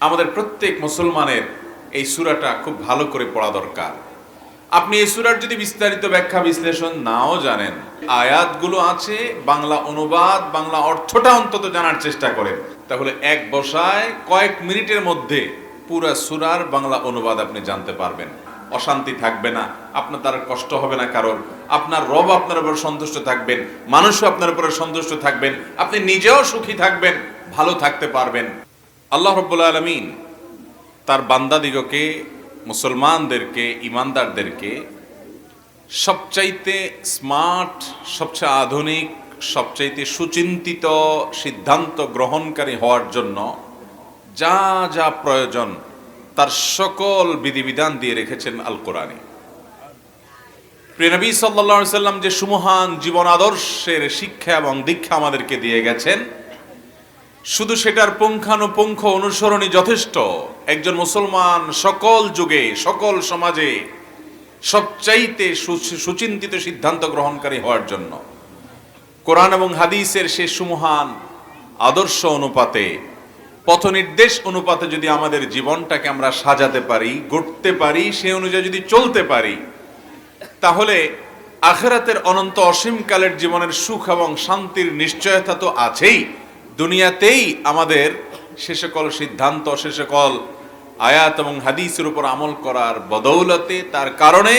আমাদের প্রত্যেক মুসলমানের এই সূরাটা খুব ভালো করে পড়া দরকার। আপনি এই সূরার যদি বিস্তারিত ব্যাখ্যা বিশ্লেষণ নাও জানেন, আয়াতগুলো আছে, বাংলা অনুবাদ, বাংলা অর্থটা অন্তত জানার চেষ্টা করেন, তাহলে এক বসায় কয়েক মিনিটের মধ্যে পুরো সূরার বাংলা অনুবাদ আপনি জানতে পারবেন। অশান্তি থাকবে না, আপনার দ্বারা কষ্ট হবে না কারোর, আপনার রব আপনার উপর সন্তুষ্ট থাকবেন, মানুষও আপনার উপরে সন্তুষ্ট থাকবেন, আপনি নিজেও সুখী থাকবেন, ভালো থাকতে পারবেন। আল্লাহ রাব্বুল আলামিন তার বান্দাদিগকে, মুসলমানদেরকে, ইমানদারদেরকে সবচাইতে স্মার্ট, সবচেয়ে আধুনিক, সবচাইতে সুচিন্তিত সিদ্ধান্ত গ্রহণকারী হওয়ার জন্য যা যা প্রয়োজন তার সকল বিধিবিধান দিয়ে রেখেছেন আল কোরআনে। প্রিয় নবী সাল্লাল্লাহু আলাইহি সাল্লাম যে সুমহান জীবন আদর্শের শিক্ষা এবং দীক্ষা আমাদেরকে দিয়ে গেছেন, শুধু সেটার পুঙ্খানুপুঙ্খ অনুসরণই যথেষ্ট একজন মুসলমান সকল যুগে, সকল সমাজে সবচাইতে সুচিন্তিত সিদ্ধান্ত গ্রহণকারী হওয়ার জন্য। কোরআন এবং হাদিসের সে সুমহান আদর্শ অনুপাতে, পথ নির্দেশ অনুপাতে যদি আমাদের জীবনটাকে আমরা সাজাতে পারি, গড়তে পারি, সে অনুযায়ী যদি চলতে পারি, তাহলে আখিরাতের অনন্ত অসীমকালের জীবনের সুখ এবং শান্তির নিশ্চয়তা তো আছেই, দুনিয়াতেই আমাদের সে সকল সিদ্ধান্ত, সে সকল আয়াত এবং হাদিসের উপর আমল করার বদৌলতে, তার কারণে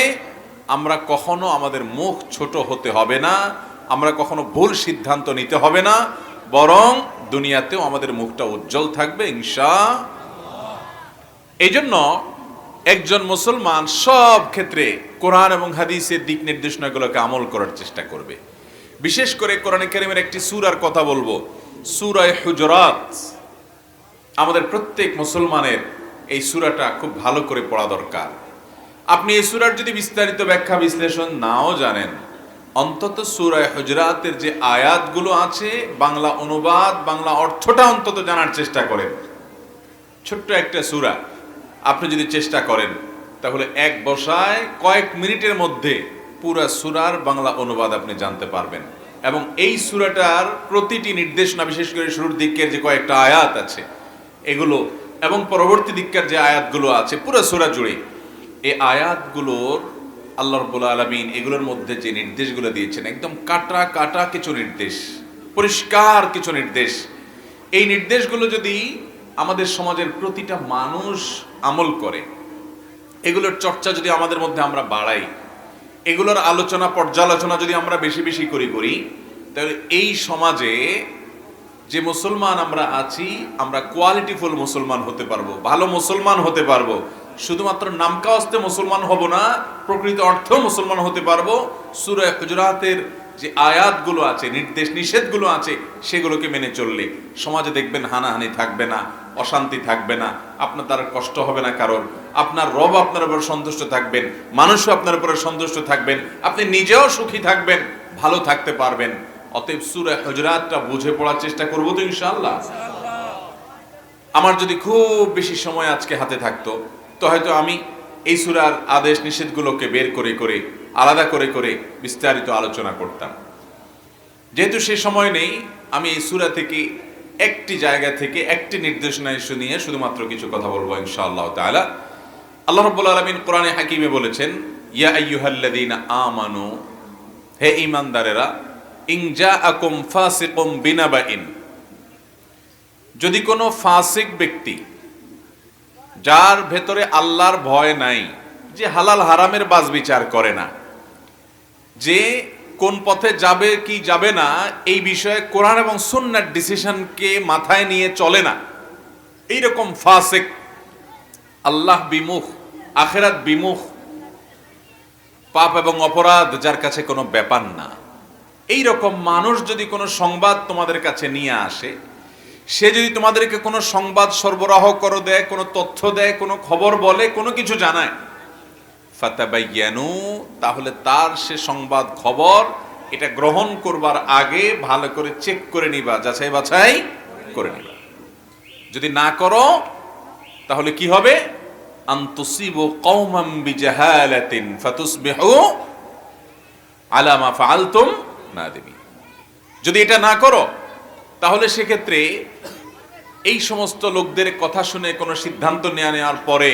আমরা কখনো আমাদের মুখ ছোট হতে হবে না, আমরা কখনো ভুল সিদ্ধান্ত নিতে হবে না, বরং দুনিয়াতেও আমাদের মুখটা উজ্জ্বল থাকবে ইনশাআল্লাহ। এই জন্য একজন মুসলমান সব ক্ষেত্রে কোরআন এবং হাদিসের দিক নির্দেশনাগুলোকে আমল করার চেষ্টা করবে। বিশেষ করে কোরআনে কারীমের একটি সূরার কথা বলবো, সূরা হুজুরাত। আমাদের প্রত্যেক মুসলমানের এই সূরাটা খুব ভালো করে পড়া দরকার। আপনি এই সূরার যদি বিস্তারিত ব্যাখ্যা বিশ্লেষণ নাও জানেন, অন্তত সূরা হুজুরাতের যে আয়াতগুলো আছে, বাংলা অনুবাদ, বাংলা অর্থটা অন্তত জানার চেষ্টা করেন। ছোট্ট একটা সূরা, আপনি যদি চেষ্টা করেন তাহলে এক বসায় কয়েক মিনিটের মধ্যে পুরা সূরার বাংলা অনুবাদ আপনি জানতে পারবেন। এবং এই সূরাটার প্রতিটি নির্দেশনা, বিশেষ করে শুরুর দিকের যে কয়েকটা আয়াত আছে এগুলো এবং পরবর্তী দিককার যে আয়াতগুলো আছে পুরো সূরা জুড়ে, এই আয়াতগুলোর আল্লাহ রাব্বুল আলামিন এগুলোর মধ্যে যে নির্দেশগুলো দিয়েছেন, একদম কাটা কাটা কিছু নির্দেশ, পরিষ্কার কিছু নির্দেশ। এই নির্দেশগুলো যদি আমাদের সমাজের প্রতিটা মানুষ আমল করে, এগুলোর চর্চা যদি আমাদের মধ্যে আমরা বাড়াই, এগুলোর আলোচনা পর্যালোচনা যদি আমরা বেশি বেশি করি, তাহলে এই সমাজে যে মুসলমান আমরা আছি, আমরা কোয়ালিটিফুল মুসলমান হতে পারবো, ভালো মুসলমান হতে পারবো। শুধুমাত্র নামকাওয়াস্তে মুসলমান হব না, প্রকৃত অর্থেও মুসলমান হতে পারবো। সূরা হুজুরাতের যে আয়াতগুলো আছে, নির্দেশ নিষেধগুলো আছে, সেগুলোকে মেনে চললে সমাজে দেখবেন হানাহানি থাকবে না, অশান্তি থাকবে না, আপনার দ্বারা কষ্ট হবে না কারোর, আপনার রব আপনার উপর সন্তুষ্ট থাকবেন, মানুষও আপনার উপরে সন্তুষ্ট থাকবেন, আপনি নিজেও সুখী থাকবেন, ভালো থাকতে পারবেন। অতএব সূরা হুজুরাতটা বুঝে পড়ার চেষ্টা করবো তো ইনশাআল্লাহ। আমার যদি খুব বেশি সময় আজকে হাতে থাকতো, তো হয়তো আমি এই সূরার আদেশ নিষেধগুলোকে বের করে করে, আলাদা করে করে বিস্তারিত আলোচনা করতাম। যেহেতু সে সময় নেই, আমি এই সূরা থেকে একটি জায়গা থেকে একটি নির্দেশনা নিয়ে শুধুমাত্র কিছু কথা বলবো ইনশাআল্লাহ তাআলা। আল্লাহ রাব্বুল আলামিন কোরআনে হাকিমে বলেছেন, ইয়া আইয়ুহাল্লাযীনা আমানু, হে ঈমানদারেরা, ইন জাআকুম ফাসিকুম বিনাবাইন, যদি কোনো ফাসিক ব্যক্তি, যার ভেতরে আল্লাহর ভয় নাই, যে হালাল হারামের বাজ বিচার করে না, যে কোন পথে যাবে কি যাবে না এই বিষয়ে কোরআন এবং সুন্নাহর ডিসিশনকে মাথায় নিয়ে চলে না, এইরকম ফাসিক, আল্লাহ বিমুখ, আখিরাত বিমুখ, পাপ এবং অপরাধ যার কাছে কোনো ব্যাপার না, এই রকম মানুষ যদি কোনো সংবাদ তোমাদের কাছে নিয়ে আসে, সে যদি তোমাদেরকে কোনো সংবাদ সরবরাহ করে দেয়, কোনো তথ্য দেয়, কোনো খবর বলে, কোনো কিছু জানায়, ফাতাবায়ানু, তাহলে তার সে সংবাদ খবর এটা গ্রহণ করবার আগে ভালো করে চেক করে নিবা, যাচাই বাছাই করে নিবা। যদি না করো তাহলে কি হবে? আনতুসিবু কওমান বিজাহালাতিন ফাতুসবিহু আলা মা ফাআলতুম নাদিমিন। যদি এটা না করো তাহলে সেক্ষেত্রে এই সমস্ত লোকদের কথা শুনে কোনো সিদ্ধান্ত নেওয়ার পরে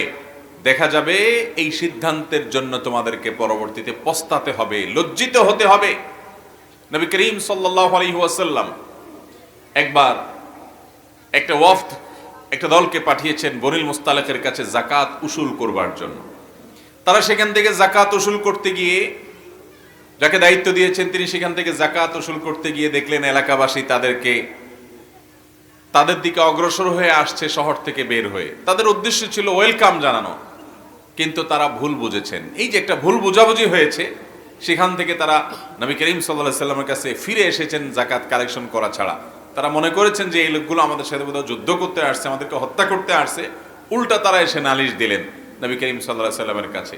দেখা যাবে এই সিদ্ধান্তের জন্য তোমাদেরকে পরবর্তীতে পস্তাতে হবে, লজ্জিত হতে হবে। নবী করিম সাল্লাল্লাহু আলাইহি ওয়াসাল্লাম একবার একটা ওয়াফদ, একটা দলকে পাঠিয়েছেন বনিল মুস্তালিকের কাছে যাকাত উসুল করবার জন্য। তারা সেখান থেকে যাকাত উসুল করতে গিয়ে, যাকে দায়িত্ব দিয়েছেন তিনি সেখান থেকে যাকাত উসুল করতে গিয়ে দেখলেন এলাকাবাসী তাদের দিকে অগ্রসর হয়ে আসছে শহর থেকে বের হয়ে। তাদের উদ্দেশ্য ছিল ওয়েলকাম জানানো, কিন্তু তারা ভুল বুঝেছেন। এই যে একটা ভুল বোঝাবুঝি হয়েছে, সেখান থেকে তারা নবী করিম সাল্লাল্লাহু আলাইহি ওয়াসাল্লামের কাছে ফিরে এসেছেন যাকাত কালেকশন করা ছাড়া। তারা মনে করেছেন যে এই লোকগুলো আমাদের সাথে বোধহয় যুদ্ধ করতে আসছে, আমাদেরকে হত্যা করতে আসছে। উল্টা তারা এসে নালিশ দিলেন নবী করিম সাল্লাল্লাহু আলাইহি ওয়াসাল্লামের কাছে।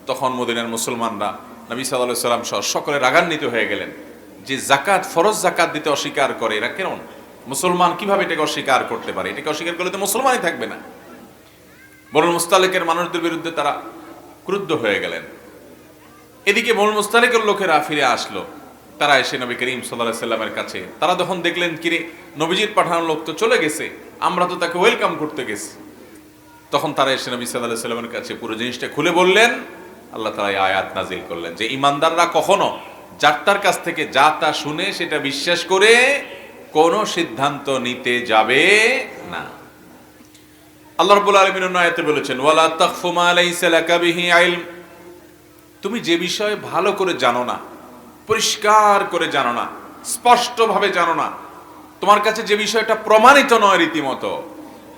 তখন মদিনার মুসলমানরা নবী সাল্লাল্লাহু আলাইহি ওয়াসাল্লাম সহ সকলে রাগান্বিত হয়ে গেলেন যে জাকাত, ফরজ জাকাত দিতে অস্বীকার করে এরা কেন? মুসলমান কিভাবে এটাকে অস্বীকার করতে পারে? এটাকে অস্বীকার করলে তো মুসলমানই থাকবে না। বনুল মুস্তালিকের মানুষদের বিরুদ্ধে তারা ক্রুদ্ধ হয়ে গেলেন। এদিকে বনুল মুস্তালিকের লোকেরা ফিরে আসলো। তারা এসে নবী করিম সাল্লাল্লাহু আলাইহি ওয়াসাল্লামের কাছে, তারা যখন দেখলেন কিরে নবীজির পাঠানো লোক তো চলে গেছে, আমরা তো তাকে ওয়েলকাম করতে গেছি, তখন তারা এসে নবী সাল্লাল্লাহু আলাইহি ওয়াসাল্লামের কাছে পুরো জিনিসটা খুলে বললেন। আল্লাহ তাআলা এই আয়াত নাজিল করলেন যে ঈমানদাররা কখনো যার কাছ থেকে যা তা শুনে সেটা বিশ্বাস করে কোনো সিদ্ধান্ত নিতে যাবে না। আল্লাহ রাব্বুল আলামিন অন্য আয়াতে বলেছেন, ওয়ালা তাকফু মা লাইসা লাকা বিহি ইলম, তুমি যে বিষয়ে ভালো করে জানো না, পরিষ্কার করে জানো না, স্পষ্টভাবে জানো না, তোমার কাছে যে বিষয়টা প্রমাণিত নয় রীতিমতো,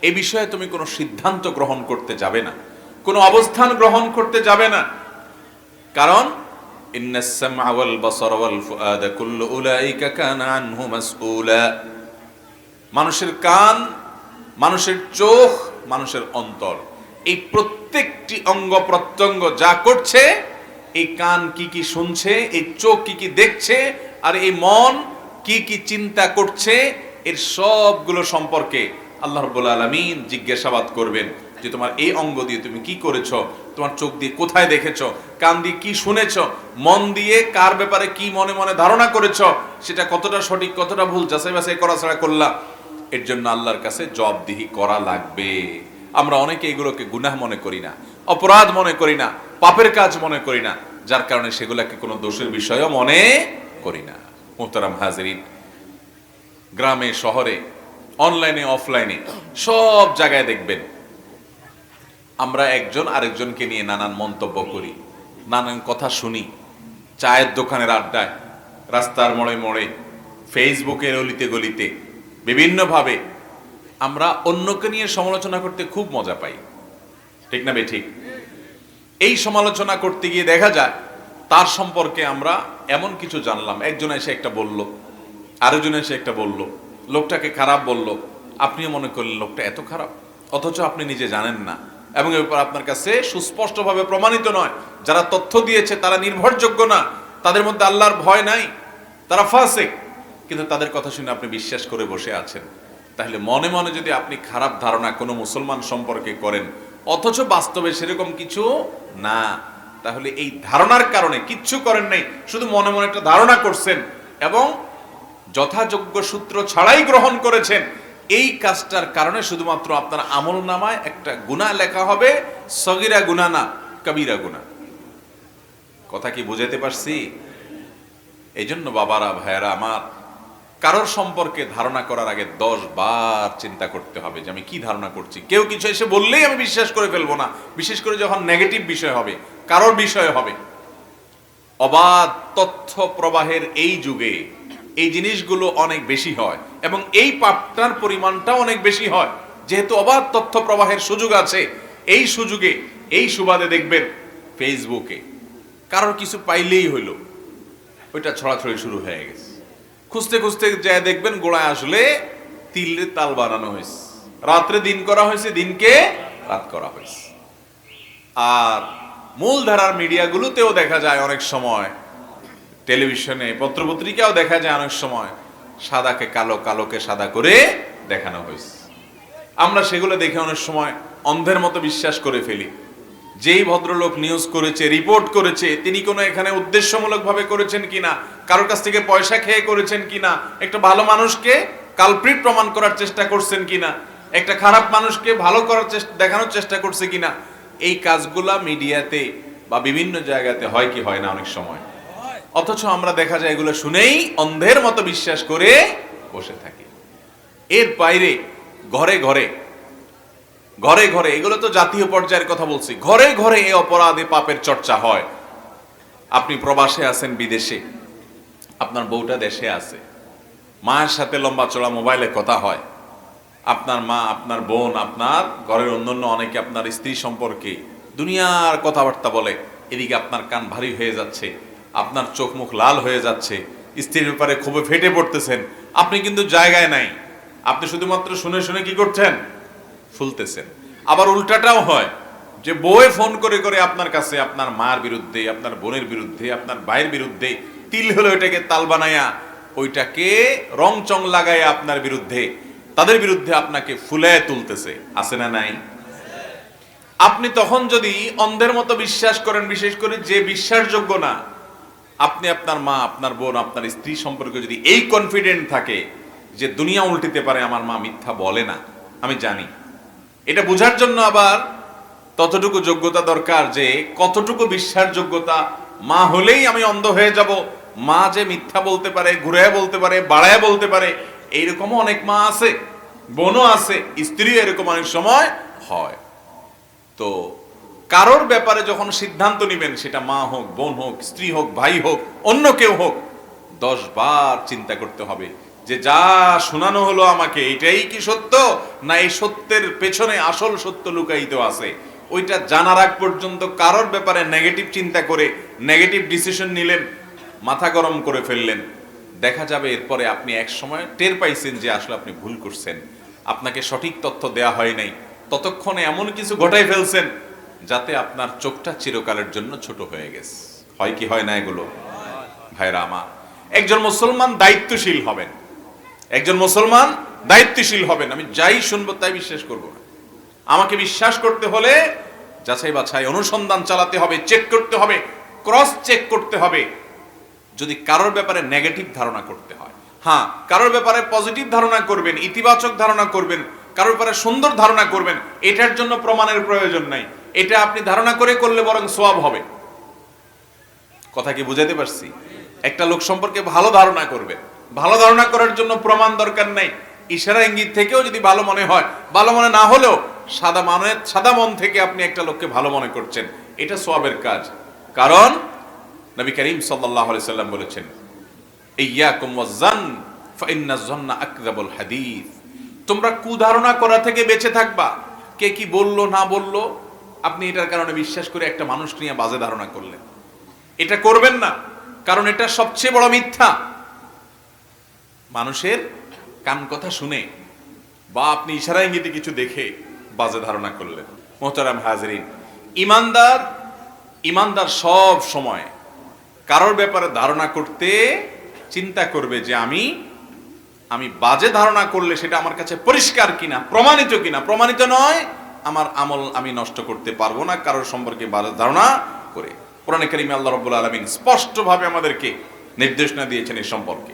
এই বিষয়ে তুমি কোনো সিদ্ধান্ত গ্রহণ করতে যাবে না, কোনো অবস্থান গ্রহণ করতে যাবে না। কারণ ইন্নাস সামআ ওয়াল বাসারা ওয়াল ফুআদা কুল্লু উলাইকা কানা আনহু মাসউলা, মানুষের কান, মানুষের চোখ, মানুষের অন্তর, এই প্রত্যেকটি অঙ্গ প্রত্যঙ্গ যা করছে, এই কান কি কি শুনছে, এই চোখ কি কি দেখছে, আর এই মন কি কি চিন্তা করছে, এর সবগুলো সম্পর্কে আল্লাহ রাব্বুল আলামিন জিজ্ঞাসাবাদ করবেন যে তোমার এই অঙ্গ দিয়ে তুমি কি করেছো, তোমার চোখ দিয়ে কোথায় দেখেছো, কান দিয়ে কি শুনেছো, মন দিয়ে কার ব্যাপারে কি মনে মনে ধারণা করেছো, সেটা কতটা সঠিক কতটা ভুল যাচাই বাছাই করা ছাড়া করলা। এর জন্য আল্লাহর কাছে জবাবদিহি করা লাগবে। আমরা অনেকে এগুলোকে গুনাহ মনে করি না, অপরাধ মনে করি না, পাপের কাজ মনে করি না, যার কারণে সেগুলোকে কোনো দোষের বিষয়ও মনে করি না। মুহতারাম হাজিরিন, গ্রামে শহরে, অনলাইনে অফলাইনে সব জায়গায় দেখবেন আমরা একজন আরেকজনকে নিয়ে নানান মন্তব্য করি, নানান কথা শুনি। চায়ের দোকানের আড্ডায়, রাস্তার মোড়ে মোড়ে, ফেসবুকের অলিতে গলিতে বিভিন্নভাবে আমরা অন্যকে নিয়ে সমালোচনা করতে খুব মজা পাই, ঠিক না বেঠিক? এই সমালোচনা করতে গিয়ে দেখা যায় তার সম্পর্কে আমরা এমন কিছু জানলাম, একজন এসে একটা বলল, আরেকজন এসে একটা বলল, লোকটাকে খারাপ বলল, আপনিও মনে করলেন লোকটা এত খারাপ, অথচ আপনি নিজে জানেন না এবং এর ব্যাপারে আপনার কাছে সুস্পষ্টভাবে প্রমাণিত নয়। যারা তথ্য দিয়েছে তারা নির্ভরযোগ্য না, তাদের মধ্যে আল্লাহর ভয় নাই, তারা ফাসিক, কিন্তু তাদের কথা শুনে আপনি বিশ্বাস করে বসে আছেন। তাহলে মনে মনে যদি আপনি খারাপ ধারণা কোনো মুসলমান সম্পর্কে করেন, অথচ বাস্তবে সেরকম কিছু না, তাহলে এই ধারণার কারণে কিচ্ছু করেন নাই, শুধু মনে মনে একটা ধারণা করছেন এবং যথাযোগ্য সূত্র ছাড়াই গ্রহণ করেছেন। এই কাজটার কারণে শুধুমাত্র আপনার আমল নামায় একটা গুনাহ লেখা হবে, সগীরা গুনাহ না, কবিরা গুনাহ। কথা কি বুঝাতে পারছি? এই জন্য বাবারা, ভাইয়ারা আমার, কারোর সম্পর্কে ধারণা করার আগে 10 বার চিন্তা করতে হবে যে আমি কি ধারণা করছি। কেউ কিছু এসে বললেই আমি বিশ্বাস করে ফেলবো না, বিশেষ করে যখন নেগেটিভ বিষয় হবে, কারোর বিষয় হবে। অবাধ তথ্য প্রবাহের এই যুগে এই জিনিসগুলো অনেক বেশি হয় এবং এই পাপটার পরিমাণটাও অনেক বেশি হয়। যেহেতু অবাধ তথ্য প্রবাহের সুযোগ আছে, এই সুযোগে, এই সুবাদে দেখবেন ফেসবুকে কারোর কিছু পাইলেই হইল, ওইটা ছড়াছড়ি শুরু হয়ে গেছে। খুঁজতে খুঁজতে যায় দেখবেন গোড়ায় আসলে তিলের তাল বানানো হয়েছে, রাত্রে দিন করা হয়েছে, দিনকে রাত করা হয়েছে। আর মূলধারার মিডিয়াগুলোতেও দেখা যায় অনেক সময়, টেলিভিশনে, পত্রপত্রিকাও দেখা যায় অনেক সময় সাদাকে কালো, কালোকে সাদা করে দেখানো হয়েছে। আমরা সেগুলো দেখে অনেক সময় অন্ধের মতো বিশ্বাস করে ফেলি। যেই ভদ্রলোক নিউজ করেছে, রিপোর্ট করেছে, তিনি কোনো এখানে উদ্দেশ্যমূলকভাবে করেছেন কিনা, কারোর কাছ থেকে পয়সা খেয়ে করেছেন কিনা, একটা ভালো মানুষকে কালপ্রিট প্রমাণ করার চেষ্টা করছেন কিনা, একটা খারাপ মানুষকে ভালো করার চেষ্টা, দেখানোর চেষ্টা করছে কিনা, এই কাজগুলা মিডিয়াতে বা বিভিন্ন জায়গাতে হয় কি হয় না অনেক সময়। অথচ আমরা দেখা যায় এগুলো শুনেই অন্ধের মতো বিশ্বাস করে বসে থাকি। এর বাইরে ঘরে ঘরে ঘরে ঘরে, এগুলো তো জাতীয় পর্যায়ের কথা বলছি, ঘরে ঘরে এই অপরাধে পাপের চর্চা হয়। আপনি প্রবাসে আছেন, বিদেশে, আপনার বউটা দেশে আছে, মায়ের সাথে লম্বা চড়া মোবাইলে কথা হয়, আপনার মা, আপনার বোন, আপনার ঘরের অন্যান্য অনেকে আপনার স্ত্রী সম্পর্কে দুনিয়ার কথাবার্তা বলে, এদিকে আপনার কান ভারী হয়ে যাচ্ছে, আপনার চোখ মুখ লাল হয়ে যাচ্ছে, স্ত্রীর ব্যাপারে খুবই ফেটে পড়তেছেন, আপনি কিন্তু জায়গায় নাই, আপনি শুধুমাত্র শুনে শুনে কি করছেন, ফুলতেছেন। আবার উল্টাটাও হয় যে বউয়ে ফোন করে করে আপনার কাছে আপনার মার বিরুদ্ধে, আপনার বোনের বিরুদ্ধে, আপনার ভাইয়ের বিরুদ্ধে, তিল হলো ওইটাকে তাল বানায়া, ওইটাকে রং চং লাগায়া আপনার বিরুদ্ধে, তাদের বিরুদ্ধে আপনাকে ফুলায় তুলতেছে, আছে না নাই? আপনি তখন যদি অন্ধের মতো বিশ্বাস করেন, বিশেষ করে যে বিশ্বাসযোগ্য না, আপনি আপনার মা, আপনার বোন, আপনার স্ত্রী সম্পর্কে যদি এই কনফিডেন্ট থাকে যে দুনিয়া উল্টিতে পারে, আমার মা মিথ্যা বলে না, আমি জানি, এটা বোঝার জন্য আবার ততটুকু যোগ্যতা দরকার যে কতটুকু বিশ্বাসযোগ্যতা, মা হলেই আমি অন্ধ হয়ে যাব, মা যে মিথ্যা বলতে পারে, ঘুরে বলতে পারে, বাড়ায় বলতে পারে, এইরকমও অনেক মা আছে, বোনও আছে, স্ত্রীও এরকম অনেক সময় হয়। তো কারোর ব্যাপারে যখন সিদ্ধান্ত নেবেন, সেটা মা হোক, বোন হোক, স্ত্রী হোক, ভাই হোক, অন্য কেউ হোক, 10 বার চিন্তা করতে হবে যে যা শোনানো হলো আমাকে, এটাই কি সত্য, না এই সত্যের পেছনে আসল সত্য লুকায়িত আছে। ওইটা জানার আগ পর্যন্ত কারোর ব্যাপারে নেগেটিভ চিন্তা করে নেগেটিভ ডিসিশন নিলেন, মাথা গরম করে ফেললেন, দেখা যাবে এরপরে আপনি এক সময় টের পাইছেন যে আসলে আপনি ভুল করছেন, আপনাকে সঠিক তথ্য দেয়া হয় নাই, ততক্ষণে এমন কিছু ঘটাই ফেলছেন যাতে আপনার চোখটা চিরকালের জন্য ছোট হয়ে গেছে। হয় কি হয় না এগুলো? ভাইরা আমার, একজন মুসলমান দায়িত্বশীল হবেন, একজন মুসলমান দায়িত্বশীল হবেন। আমি যাই শুনবো তাই বিশ্বাস করব না, আমাকে বিশ্বাস করতে হলে যাচাই বাছাই অনুসন্ধান চালাতে হবে, চেক করতে হবে, ক্রস চেক করতে হবে। যদি কারোর ব্যাপারে নেগেটিভ ধারণা করতে হয়, হ্যাঁ, কারোর ব্যাপারে পজিটিভ ধারণা করবেন, ইতিবাচক ধারণা করবেন, কারোর ব্যাপারে সুন্দর ধারণা করবেন, এটার জন্য প্রমাণের প্রয়োজন নাই, এটা আপনি ধারণা করে করলে বরং সওয়াব হবে। কথা কি বুঝাতে পারছি? একটা লোক সম্পর্কে ভালো ধারণা করবেন, ভালো ধারণা করার জন্য প্রমাণ দরকার নাই, ইশারা ইঙ্গিত থেকেও যদি ভালো মনে হয়, ভালো মনে না হলেও সাদা মন থেকে আপনি একটা লোককে ভালো মনে করছেন, এটা সওয়াবের কাজ। কারণ নবী করিম সাল্লাল্লাহু আলাইহি সাল্লাম বলেছেন, ইয়্যাকুম ওয়াজ-যান ফাইন্নাজ যান্না আকযাবুল হাদীস, তোমরা কুধারণা করা থেকে বেঁচে থাকবা। কে কি বললো না বললো, আপনি এটার কারণে বিশ্বাস করে একটা মানুষ নিয়ে বাজে ধারণা করলেন, এটা করবেন না, কারণ এটা সবচেয়ে বড় মিথ্যা। মানুষের কান কথা শুনে বা আপনি ইশারা ইঙ্গিতে কিছু দেখে বাজে ধারণা করলেন। মোহতারাম হাজরিন, ইমানদার সব সময় কারোর ব্যাপারে ধারণা করতে চিন্তা করবে যে আমি বাজে ধারণা করলে সেটা আমার কাছে পরিষ্কার কিনা, প্রমাণিত কিনা। প্রমাণিত নয়, আমার আমল আমি নষ্ট করতে পারবো না কারোর সম্পর্কে বাজে ধারণা করে। কোরআনে কারিমে আল্লাহ রাব্বুল আলামিন স্পষ্টভাবে আমাদেরকে নির্দেশনা দিয়েছেন এই সম্পর্কে।